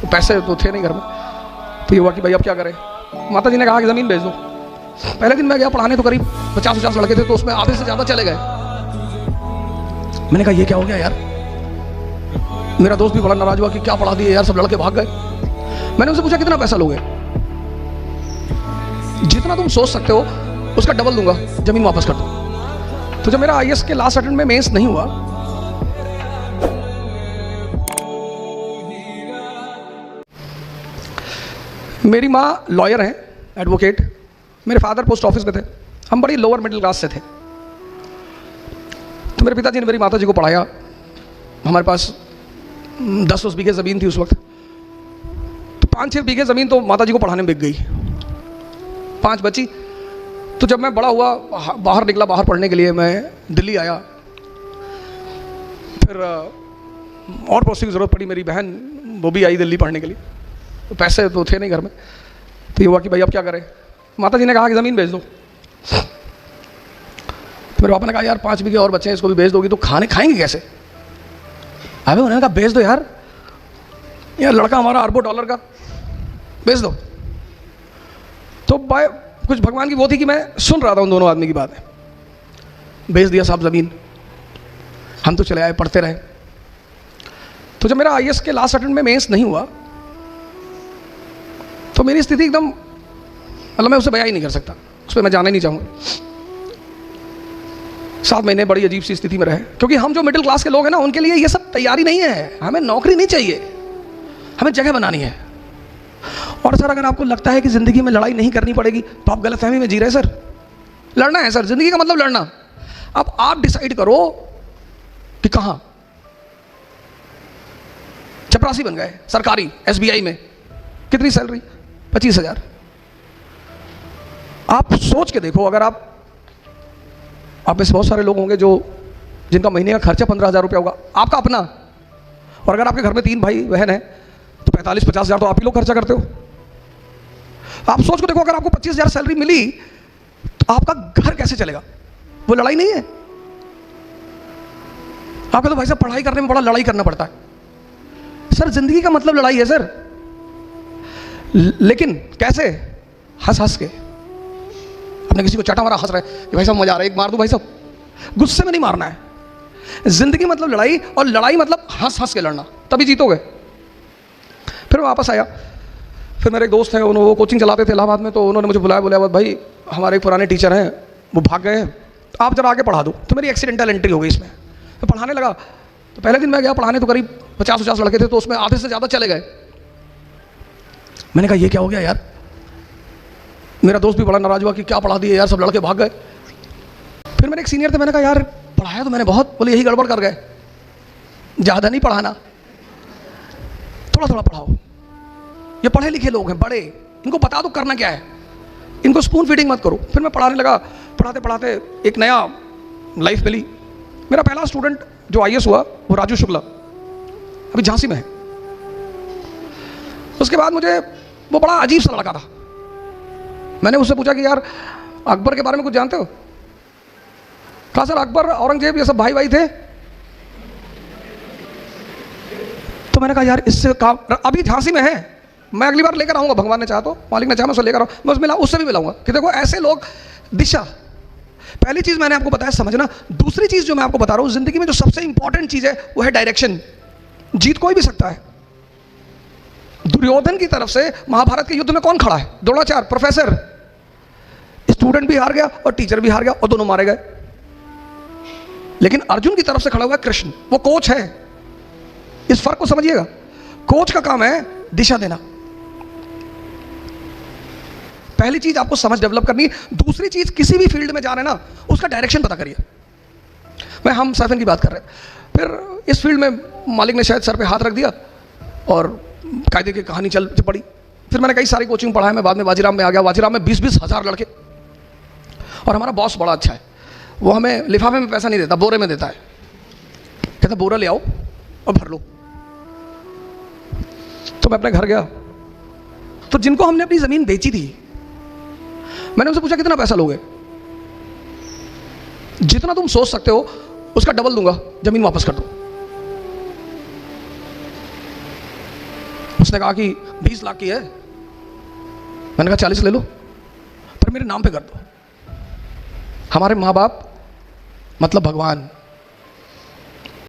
तो पैसे तो थे नहीं घर में, तो ये हुआ कि भाई अब क्या करें। माता जी ने कहा कि ज़मीन बेच दो। पहले दिन मैं गया पढ़ाने तो करीब 50-50 लड़के थे, तो उसमें आधे से ज़्यादा चले गए। मैंने कहा ये क्या हो गया यार। मेरा दोस्त भी बड़ा नाराज हुआ कि क्या पढ़ा दिए यार, सब लड़के भाग गए। मैंने उनसे पूछा कितना पैसा लोगे। जितना तुम सोच सकते हो उसका डबल दूंगा, जमीन वापस कर दो। तो जब मेरा आईएएस के लास्ट अटेम्प्ट में मेंस नहीं हुआ, मेरी माँ लॉयर हैं, एडवोकेट, मेरे फादर पोस्ट ऑफिस में थे, हम बड़ी लोअर मिडिल क्लास से थे। तो मेरे पिताजी ने मेरी माता जी को पढ़ाया। हमारे पास 10 बीघे ज़मीन थी उस वक्त, तो 5-6 बीघे ज़मीन तो माता जी को पढ़ाने में बिक गई, 5 बची। तो जब मैं बड़ा हुआ, बाहर निकला, बाहर पढ़ने के लिए मैं दिल्ली आया। फिर और पैसे की ज़रूरत पड़ी, मेरी बहन वो भी आई दिल्ली पढ़ने के लिए, तो पैसे तो थे नहीं घर में। तो ये हुआ कि भाई अब क्या करें। माता जी ने कहा कि ज़मीन बेच दो। तो मेरे पापा ने कहा यार 5 बीघे और बच्चे हैं, इसको भी बेच दोगी तो खाएंगे कैसे। अबे उन्होंने कहा बेच दो यार लड़का हमारा अरबों डॉलर का, बेच दो। तो कुछ भगवान की वो थी कि मैं सुन रहा था उन दोनों आदमी की बातें। बेच दिया साहब ज़मीन, हम तो चले आए, पढ़ते रहे। तो जब मेरा आईएएस के लास्ट अटेम्प्ट में मेंस नहीं हुआ, तो मेरी स्थिति एकदम, मतलब मैं उसे बयां ही नहीं कर सकता, उस पर मैं जाना ही नहीं चाहूँगा। 7 महीने बड़ी अजीब सी स्थिति में रहे, क्योंकि हम जो मिडिल क्लास के लोग हैं ना, उनके लिए ये सब तैयारी नहीं है। हमें नौकरी नहीं चाहिए, हमें जगह बनानी है। और सर अगर आपको लगता है कि ज़िंदगी में लड़ाई नहीं करनी पड़ेगी तो आप गलतफहमी में जी रहे हैं सर। लड़ना है सर, ज़िंदगी का मतलब लड़ना। अब आप डिसाइड करो कि कहाँ। चपरासी बन गए सरकारी एसबीआई में, कितनी सैलरी, 25,000। आप सोच के देखो, अगर आप में से बहुत सारे लोग होंगे जो जिनका महीने का खर्चा 15,000 रुपया होगा, आपका अपना, और अगर आपके घर में 3 भाई बहन है तो 45-50 हज़ार तो आप ही लोग खर्चा करते हो। आप सोच के देखो, अगर आपको 25,000 सैलरी मिली तो आपका घर कैसे चलेगा। वो लड़ाई नहीं है। आपको तो भाई साहब पढ़ाई करने में बड़ा लड़ाई करना पड़ता है। सर जिंदगी का मतलब लड़ाई है सर, लेकिन कैसे, हंस हंस के। अपने किसी को चटा मारा, हंस रहे कि भाई साहब मजा आ रहा है, एक मार दो भाई साहब। गुस्से में नहीं मारना है। जिंदगी मतलब लड़ाई, और लड़ाई मतलब हंस हंस के लड़ना, तभी जीतोगे। फिर मैं वापस आया। फिर मेरे एक दोस्त हैं, वो कोचिंग चलाते थे इलाहाबाद में, तो उन्होंने मुझे बुलाया, बोला भाई हमारे एक पुराने टीचर हैं, वो भाग गए हैं, आप जरा आगे पढ़ा दो। तो मेरी एक्सीडेंटल एंट्री हो गई इसमें। तो पढ़ाने लगा। तो पहले दिन मैं गया पढ़ाने, तो करीब 50-50 लड़के थे, तो उसमें आधे से ज़्यादा चले गए। मैंने कहा ये क्या हो गया यार। मेरा दोस्त भी बड़ा नाराज हुआ कि क्या पढ़ा दिए यार, सब लड़के भाग गए। फिर मेरे एक सीनियर थे, मैंने कहा यार पढ़ाया तो मैंने बहुत, बोले यही गड़बड़ कर गए, ज़्यादा नहीं पढ़ाना, थोड़ा थोड़ा पढ़ाओ। ये पढ़े लिखे लोग हैं बड़े, इनको बता दो करना क्या है, इनको स्पून फीडिंग मत करो। फिर मैं पढ़ाने लगा। पढ़ाते पढ़ाते एक नया लाइफ मिली। मेरा पहला स्टूडेंट जो आईएएस हुआ वो राजू शुक्ला, अभी झांसी में है। उसके बाद मुझे वो बड़ा अजीब सा लड़का था। मैंने उससे पूछा कि यार अकबर के बारे में कुछ जानते हो। कहा सर अकबर औरंगजेब ये सब भाई भाई थे। तो मैंने कहा यार इससे काम, अभी झांसी में है, मैं अगली बार लेकर आऊँगा, भगवान ने चाहा तो, मालिक ने चाहा मैं उससे लेकर आऊँ, मैं उससे भी मिलाऊंगा कि देखो ऐसे लोग। दिशा, पहली चीज़ मैंने आपको बताया समझना। दूसरी चीज़ जो मैं आपको बता रहा हूँ, ज़िंदगी में जो सबसे इंपॉर्टेंट चीज़ है वो है डायरेक्शन। जीत कोई भी सकता है। दुर्योधन की तरफ से महाभारत के युद्ध में कौन खड़ा है, द्रोणाचार्य प्रोफेसर। स्टूडेंट भी हार गया और टीचर भी हार गया और दोनों मारे गए। लेकिन अर्जुन की तरफ से खड़ा हुआ कृष्ण, वो कोच है। इस फर्क को समझिएगा। कोच का काम है दिशा देना। पहली चीज आपको समझ डेवलप करनी। दूसरी चीज, किसी भी फील्ड में जा रहे हैं ना, उसका डायरेक्शन पता करिए। हम साइफन की बात कर रहे हैं। फिर इस फील्ड में मालिक ने शायद सर पे हाथ रख दिया और कायदे की कहानी चल पड़ी। फिर मैंने कई सारी कोचिंग पढ़ा है। मैं बाद में वाजीराम में आ गया। वाजीराम में 20-20 हज़ार लड़के, और हमारा बॉस बड़ा अच्छा है। वो हमें लिफाफे में पैसा नहीं देता, बोरे में देता है। कहता बोरा ले आओ और भर लो। तो मैं अपने घर गया, तो जिनको हमने अपनी ज़मीन बेची थी, मैंने उनसे पूछा कितना पैसा लोगे। जितना तुम सोच सकते हो उसका डबल दूंगा, जमीन वापस कर दो। उसने कहा कि 20 लाख की है। मैंने कहा 40 ले लो, पर मेरे नाम पे कर दो। हमारे माँ बाप मतलब भगवान,